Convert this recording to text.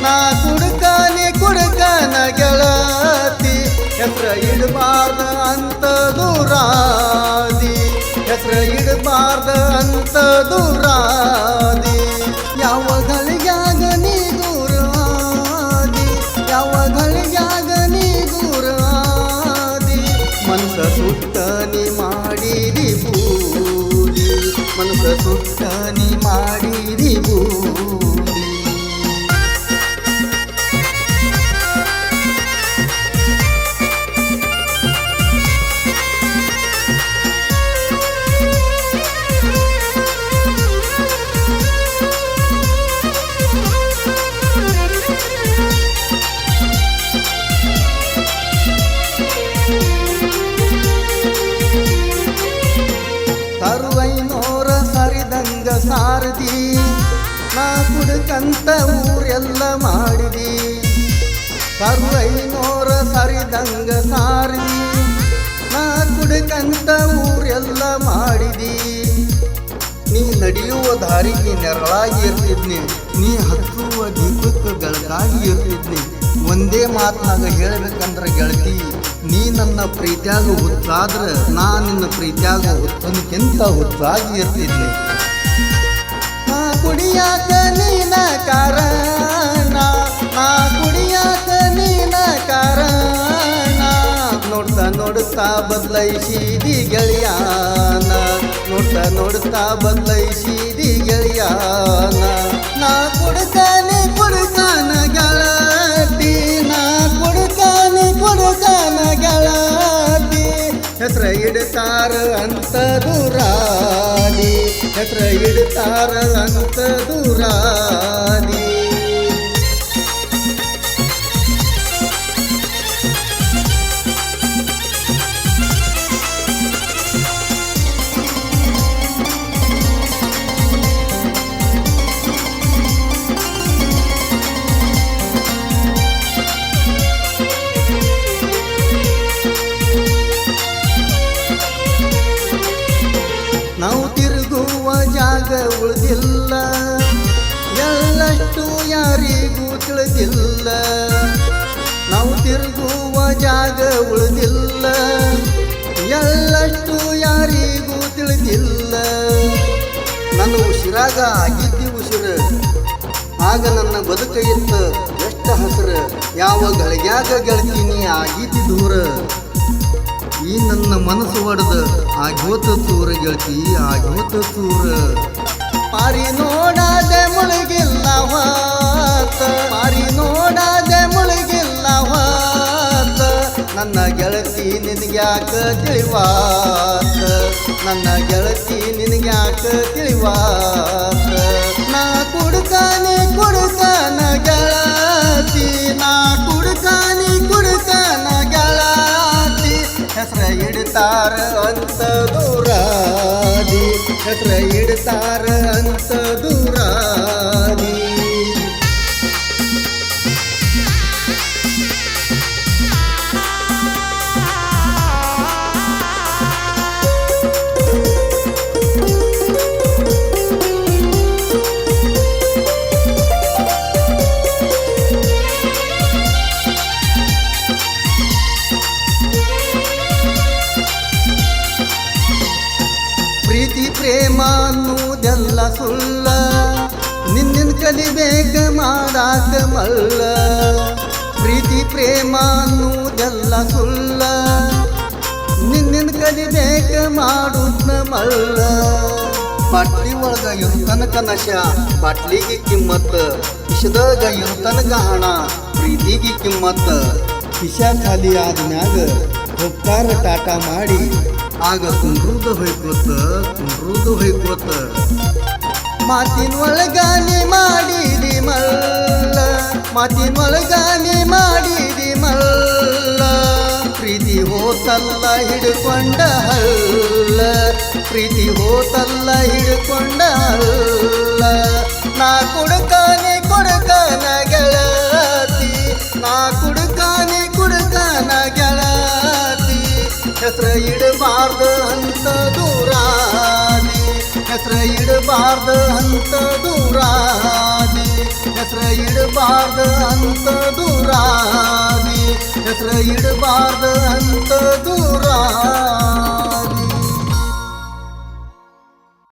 ನಾ ಕುಡ್ಕಾನಿ ಕುಡ್ಕನ ಗೆಳತಿ ಹೆಸ್ರ ಇಡಬಾರ್ದ ಅಂತ ದೂರಾದಿ ಹೆಸ್ರ ಇಡಬಾರ್ದ ಅಂತ ದೂರಾದಿ ಯಾವ ಗಳಿಗ್ಯಾಗ ನೀ ದೂರಾದಿ ಯಾವ ಗಳಿಗ್ಯಾಗ ನೀ ದೂರಾದಿ ಮನಸ ಸುಟ್ಟ ನೀ ಮಾಡಿದಿ ಬೂದಿ ಮನಸ ಸುಟ್ಟ ನೀ ಮಾಡಿದಿ ಬೂದಿ ತರುವೈನೋರ ಸರಿದಂಗ ಸಾರದಿ ನಾ ಕುಡ್ಕಂತ ಊರೆಲ್ಲ ಮಾಡಿದಿ ತರುವೈನೋರ ಸರಿದಂಗ ಸಾರದಿ ನಾ ಕುಡ್ಕಂತ ಊರೆಲ್ಲ ಮಾಡಿದಿ ನೀ ನಡೆಯುವ ದಾರಿಗೆ ನೆರಳಾಗಿ ಇರ್ತಿದ್ನಿ ನೀ ಹತ್ತುವ ದೀಪಕ್ಕೆ ಬೆಳಕಾಗಿ ಇರ್ತಿದ್ನಿ ಒಂದೇ ಮಾತನಾಗ ಹೇಳ್ಬೇಕಂದ್ರ ಗೆಳತಿ ನೀ ನನ್ನ ಪ್ರೀತಿಯಾಗ ಹುಚ್ಚಾದ್ರ ನಾ ನಿನ್ನ ಪ್ರೀತಿಯಾಗ ಹುಚ್ಚನಕ್ಕಿಂತ ಹುಚ್ಚಾಗಿ ಇರ್ತಿದ್ನಿ ನಾ ಕುಡಿಯಾಕ ನೀನ ಕಾರಣ ನಾ ಕುಡಿಯಾಕ ನೀನ ಕಾರಣ ನೋಡ್ತಾ ನೋಡ್ತಾ ಬದಲೈಸಿದಿ ಗೆಳೆಯಾನ ನೋಡ್ತಾ ನೋಡ್ತಾ ಬದಲೈಸಿದಿ ಗೆಳೆಯಾನ ನಾ ಕುಡ್ಕಾನೆ ಕುಡ್ಕಾನ ಗೆಳತಿ ನಾ ಕುಡ್ಕಾನೆ ಕುಡ್ಕಾನ ಗೆಳತಿ ಹೆಸ್ರ ಇಡ್ತಾರ ಅಂತ ದೂರಾದಿ ಹೆಸ್ರ ಇಡ್ತಾರ ಅಂತ ದೂರಾದಿ ನಾವು ತಿರುಗುವ ಜಾಗ ಉಳಿದಿಲ್ಲ ಎಳ್ಳಷ್ಟು ಯಾರಿಗೂ ತಿಳಿದಿಲ್ಲ ನಾವು ತಿರುಗುವ ಜಾಗ ಉಳಿದಿಲ್ಲ ಎಳ್ಳಷ್ಟು ಯಾರಿಗೂ ತಿಳಿದಿಲ್ಲ ನನ್ನ ಉಸಿರಾಗ ಆಗಿದ್ದಿ ಉಸಿರು ಆಗ ನನ್ನ ಬದುಕ ಇತ್ತ ಎಷ್ಟು ಹಸರು ಯಾವ ಗಳಿಗ್ಯಾಗ ಗೆಳ್ತೀನಿ ಆಗಿದ್ದಿ ದೂರ ಈ ನನ್ನ ಮನಸ್ಸು ಒಡೆದ ಆಗ್ಯೋತ ತೂರ ಗೆಳತಿ ಆಗ್ಯೋತ ತೂರ ಪಾರಿ ನೋಡಾದೆ ಮುಳುಗಿಲ್ಲ ಹೊತ್ತ ಪಾರಿ ನೋಡಾದೆ ಮುಳುಗಿಲ್ಲ ಹೊತ್ತ ನನ್ನ ಗೆಳತಿ ನಿನಗ್ಯಾಕ ತಿಳಿವಾತ ನನ್ನ ಗೆಳತಿ ನಿನಗ್ಯಾಕ ತಿಳಿವಾತ ನಾ ಕುಡ್ಕಾನೆ ಕುಡ್ಕಾನ ಗೆಳತಿ ನಾ ಕುಡ್ಕಾನೆ ಕುಡ್ಕಾನ ಗೆಳತಿ ಹೆಸ್ರ ಇಡ್ತಾರ ಅಂತ ದೂರಾದಿ ಹೆಸ್ರ ಇಡ್ತಾರ ಅಂತ ದೂರಾದಿ ಪ್ರೀತಿ ಪ್ರೇಮ ಅನ್ನುವುದೆಲ್ಲ ಸುಳ್ಳ ನಿನ್ನ ಕಲಿಬೇಕ ಮಾಡಾಕ ಮಲ್ಲ ಪ್ರೀತಿ ಪ್ರೇಮ ಅನ್ನುವುದೆಲ್ಲ ಸುಳ್ಳ ನಿನ್ನ ಕಲಿಬೇಕ ಮಾಡುದ್ನ ಮಲ್ಲ ಬಾಟ್ಲಿ ಒಳಗ ಇರ್ತನಕ ನಶ ಬಾಟ್ಲಿಗೆ ಕಿಮ್ಮತ್ತ ವಿಷದಾಗ ಇರ್ತನಕ ಹಣ ಪ್ರೀತಿಗೆ ಕಿಮ್ಮತ್ತ ಕಿಶ ಖಾಲಿ ಆದ್ಮ್ಯಾಗ ಹೋಗ್ತಾರ ಟಾಟಾ ಮಾಡಿ ಆಗ ಕುಂಡ್ರುದು ಹೊಯ್ಕೋತ ಮಾತಿನೊಳಗಾನಿ ಮಾಡಿದಿ ಮಲ್ಲ ಮಾತಿನೊಳಗಾನಿ ಮಾಡಿದಿ ಮಲ್ಲ ಪ್ರೀತಿ ಹೋತಲ್ಲ ಹಿಡ್ಕೊಂಡ ಹಲ್ಲ ಪ್ರೀತಿ ಹೋತಲ್ಲ ಹಿಡ್ಕೊಂಡ ಹಲ್ಲ ನಾ ಕುಡ್ಕಾನೆ ಕುಡ್ಕನ ಗೆಳತಿ ನಾ ಕುಡ್ಕಾನೆ ಕುಡ್ಕನ ಗೆಳತಿ ಹೆಸ್ರ ಇಡಬಾರ್ದು ಅಂತ ದೂರಾದಿ ಹೆಸರ ಇಡಬಾರ್ದ ಅಂತ ದೂರಾದಿ ಹೆಸರ ಇಡಬಾರ್ದ ಅಂತ ದೂರಾದಿ ಹೆಸರ ಇಡಬಾರ್ದ ಅಂತ ದೂರಾದಿ